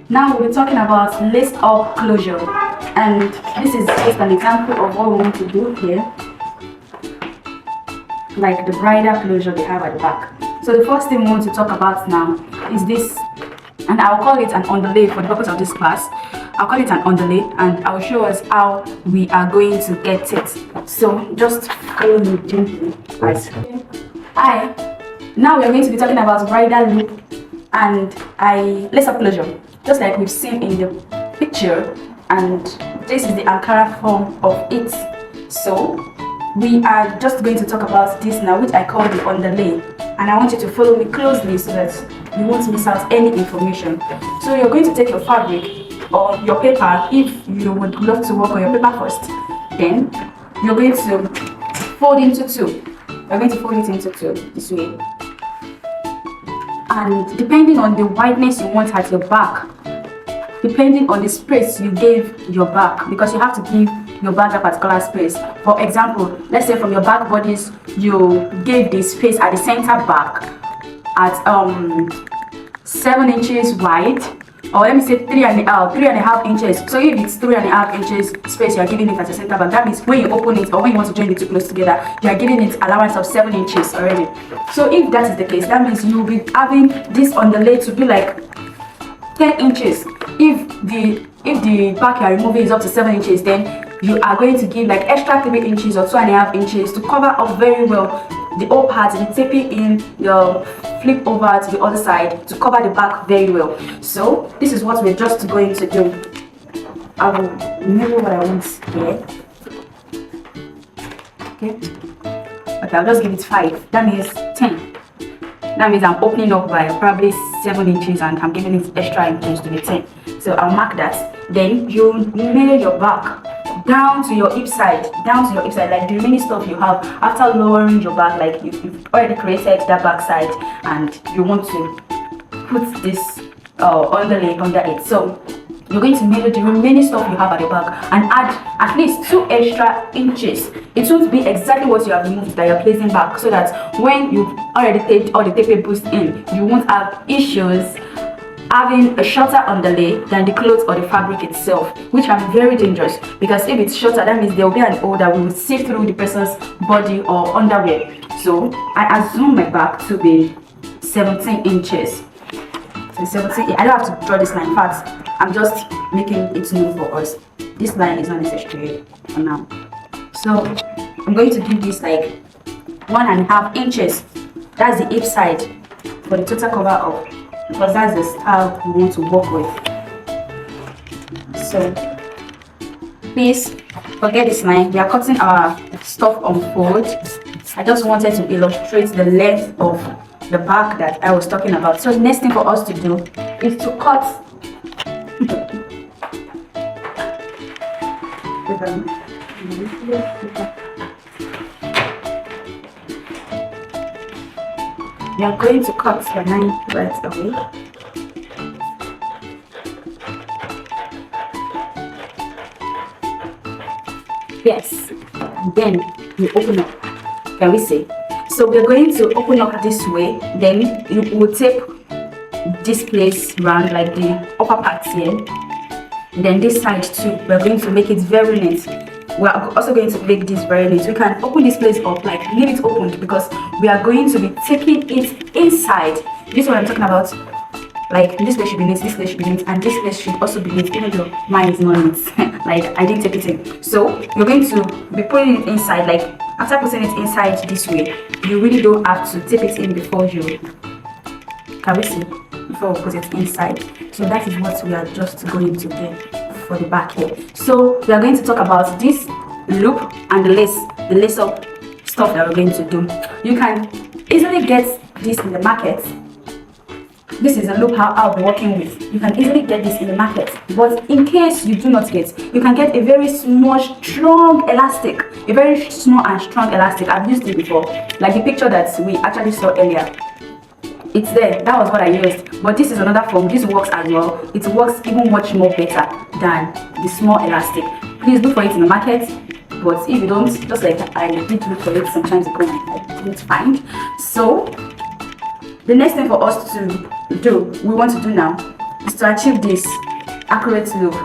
Now we're talking about lace up closure, and this is just an example of what we want to do here, like the bridal closure they have at the back. So the first thing we want to talk about now is this, and I'll call it an underlay for the purpose of this class. I'll call it an underlay, and I'll show us how we are going to get it. So just follow me gently. Hi. Now we are going to be talking about bridal loop and lace up closure, just like we've seen in the picture, and this is the Ankara form of it. So we are just going to talk about this now, which I call the underlay, and I want you to follow me closely so that you won't miss out any information. So you're going to take your fabric or your paper, if you would love to work on your paper first, then you're going to fold into two. You're going to fold it into two this way, and depending on the wideness you want at your back, depending on the space you gave your back, because you have to give your back a particular space. For example, let's say from your back bodies you gave the space at the center back at 7 inches wide, or let me say 3.5 inches. So if it's 3.5 inches space you are giving it at the center back, that means when you open it or when you want to join the two close together, you are giving it allowance of 7 inches already. So if that is the case, that means you will be having this underlay to be like 10 inches. If the back you are removing is up to 7 inches, then you are going to give like extra 3 inches or 2.5 inches to cover up very well the whole part, the taping in, the flip over to the other side to cover the back very well. So this is what we're just going to do. I will remember what I want here. Okay, I'll just give it 5. That means 10. That means I'm opening up by probably 7 inches and I'm giving it extra inches to be 10. So I'll mark that. Then you nail your back down to your hip side, like the remaining stuff you have after lowering your back, like you've already created that back side and you want to put this underlay under it. So you're going to measure the remaining stuff you have at the back and add at least 2 extra inches. It won't be exactly what you have removed that you're placing back, so that when you've already taped all the tape boost in, you won't have issues having a shorter underlay than the clothes or the fabric itself, which can be very dangerous, because if it's shorter, that means there will be an hole that will see through the person's body or underwear. So I assume my back to be 17 inches. So 17, I don't have to draw this line. In fact, I'm just making it known for us. This line is not necessary for now. So I'm going to give this like 1.5 inches. That's the hip side for the total cover up, because that's the style we want to work with. So please forget this line. We are cutting our stuff on fold. I just wanted to illustrate the length of the back that I was talking about. So the next thing for us to do is to cut we are going to cut the line right away. Yes, and then we open up. Can we see? So we're going to open up this way. Then you will tape this place round, like the upper part here. Then this side too, we're going to make it very neat. We're also going to make this very neat. We can open this place up, like leave it opened, because we are going to be taking it inside. This is what I'm talking about. Like this place should be neat, this place should be neat, and this place should also be neat, even though mine is not neat. Like I didn't take it in. So you're going to be putting it inside. Like after putting it inside this way, you really don't have to tape it in before you. Can we see? Before we put it inside. So that is what we are just going to do for the back here. So we are going to talk about this loop and the lace up stuff that we're going to do. You can easily get this in the market. This is a loop I'll be working with. You can easily get this in the market, but in case you do not get, you can get a very small, strong elastic. A very small and strong elastic. I've used it before, like the picture that we actually saw earlier. It's there. That was what I used. But this is another form. This works as well. It works even much more better than the small elastic. Please look for it in the market. But if you don't, just like I did look for it sometimes ago, I didn't find. So the next thing for us to do, we want to do now, is to achieve this accurate look.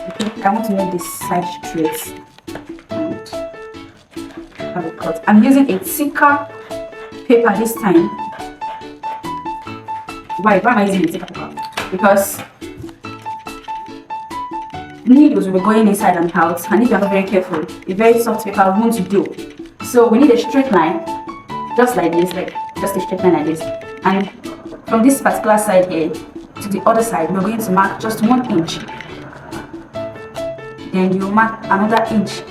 Okay, I want to make this side straight and have a cut. I'm using a thicker paper this time. Why am I using a thicker paper? Because needles will be going inside and out, and if you're not very careful, a very soft paper won't do. So we need a straight line, just like this, like just a straight line like this. And from this particular side here to the other side, we're going to mark just 1 inch. Then you mark another inch,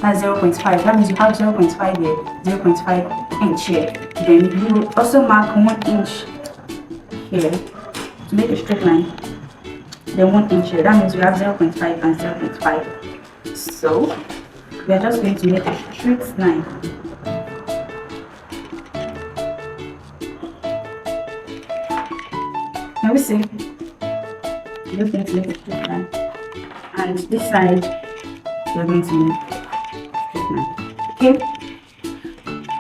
that's 0.5. That means you have 0.5 here, 0.5 inch here. Then you will also mark 1 inch here to make a straight line. Then 1 inch here. That means we have 0.5 and 0.5. So we are just going to make a straight line. Now we see, we're just going to make a straight line, and this side we're going to make a straight line. Okay.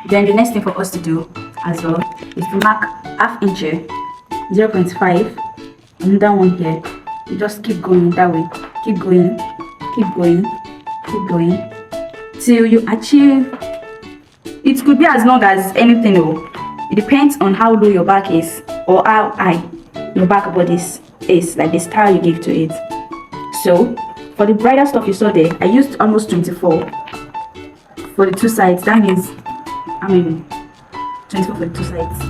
Then the next thing for us to do as well is to mark ½ inch here, 0.5, another one here. You just keep going that way, keep going, keep going, keep going till you achieve. It could be as long as anything. It depends on how low your back is or how high your back body is, like the style you give to it. So for the bridal stuff you saw there, I used almost 24 for the two sides. That means 24 for the two sides.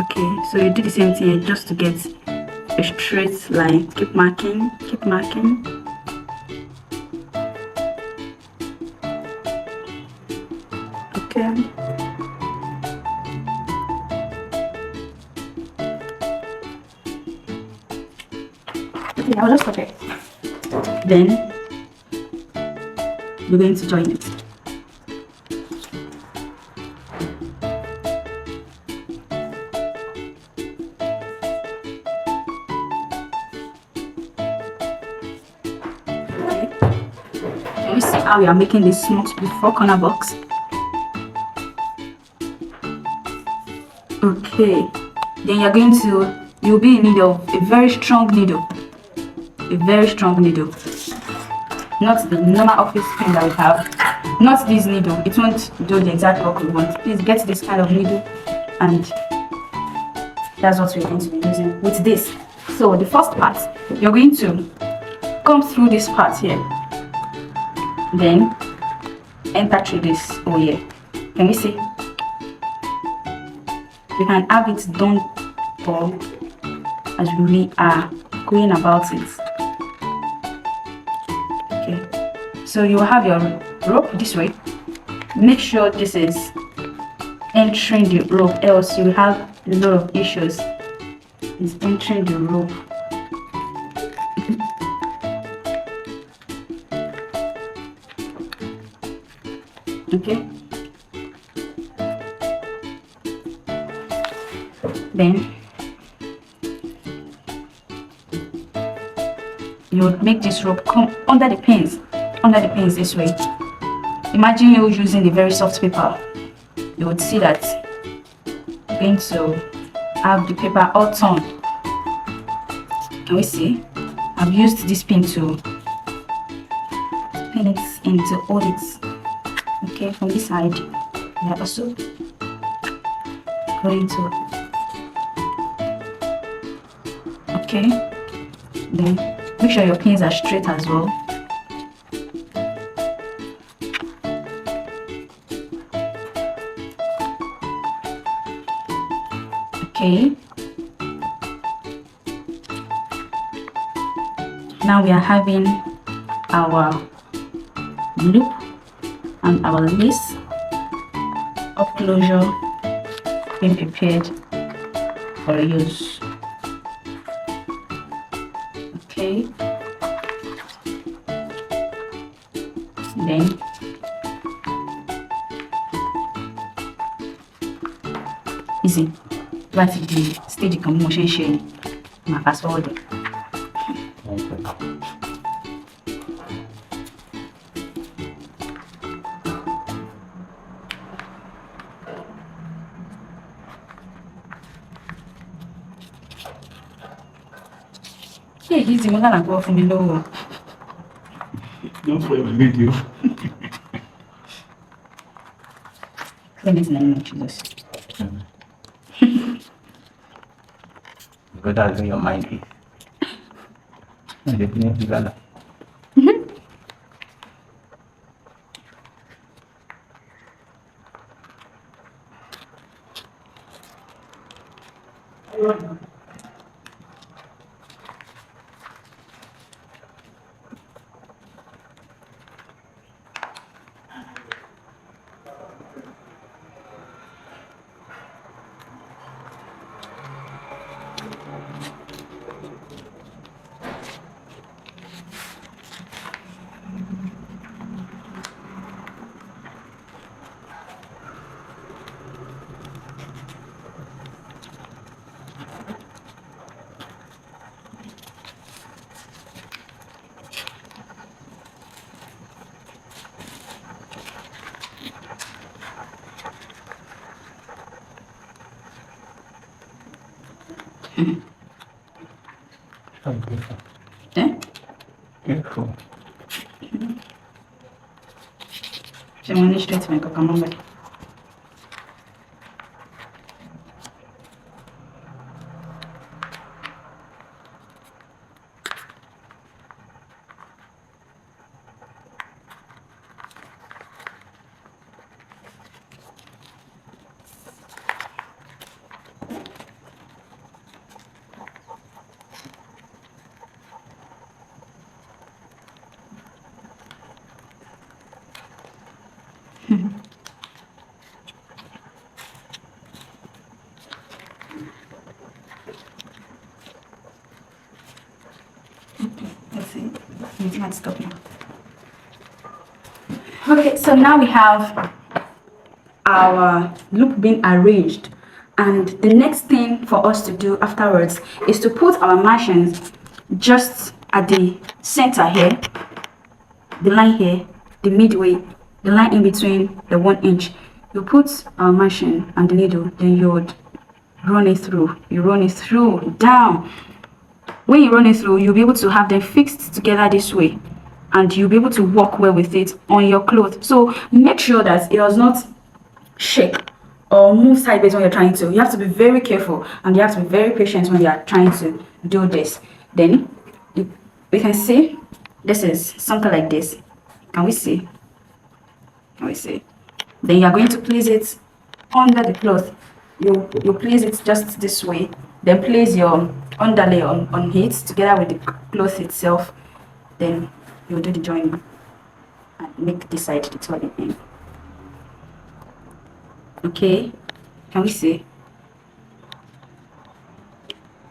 Okay, so you do the same thing here just to get a straight line. Keep marking, keep marking. Okay. Okay, I'll just stop it. Then we're going to join it. Can you see how we are making this small before corner box? Okay, then you'll be in need of a very strong needle. A very strong needle. Not the normal office pin that we have. Not this needle. It won't do the exact work we want. Please get this kind of needle, and that's what we're going to be using with this. So the first part, you're going to come through this part here. Then enter through this hole here. Can we see? We can have it done for as we are going about it. Okay, so you will have your rope this way. Make sure this is entering the rope, else you will have a lot of issues. It's entering the rope. Okay, then you would make this rope come under the pins this way. Imagine you using the very soft paper. You would see that you're going to have the paper all torn. Can we see? I've used this pin to pin it and to hold it. Okay, from this side we are also going to. Okay, then make sure your pins are straight as well. Okay, now we are having our loop and our lace up closure being prepared for use. Okay, then easy. That's the stage motion shade. My fast forward. Hey, easy, more than go from below. Don't spoil my video. Clean it in the name of Jesus. But that's in your mind. And they didn't together. Oh, beautiful. Eh? Beautiful. She managed to make a command. Let's see. It might stop now. Okay, so now we have our loop being arranged, and the next thing for us to do afterwards is to put our margins just at the center here, the line here, the midway, the line in between the 1 inch. You put our margin and the needle, then you would run it through. You run it through down. When you run it through, you'll be able to have them fixed together this way, and you'll be able to work well with it on your cloth. So make sure that it does not shake or move sideways when you're trying to. You have to be very careful, and you have to be very patient when you are trying to do this. Then we can see this is something like this. Can we see? Can we see? Then you are going to place it under the cloth. You place it just this way, then place your underlay on it together with the cloth itself. Then you do the joining and make this side the turning in. Okay, can we see?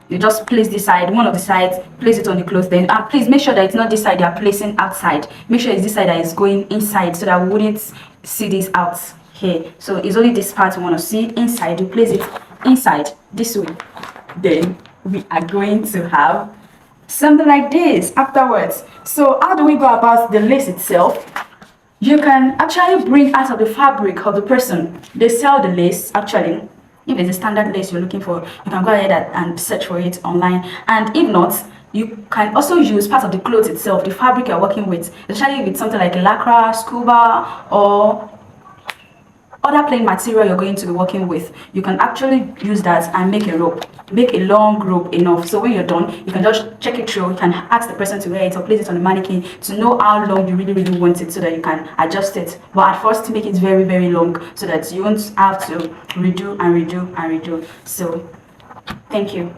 You just place this side, one of the sides, place it on the cloth. Then please make sure that it's not this side you are placing outside. Make sure it's this side that is going inside, so that we wouldn't see this out here. So it's only this part we want to see inside. You place it inside this way. Then we are going to have something like this afterwards. So how do we go about the lace itself? You can actually bring out of the fabric of the person. They sell the lace actually. If it's a standard lace you're looking for, you can go ahead and search for it online. And if not, you can also use part of the clothes itself, the fabric you're working with, especially with something like a lycra, scuba, or other plain material you're going to be working with. You can actually use that and make a rope, make a long rope enough. So when you're done, you can just check it through. You can ask the person to wear it or place it on the mannequin to know how long you really want it, so that you can adjust it. But at first, make it very long, so that you won't have to redo and redo and redo. So thank you.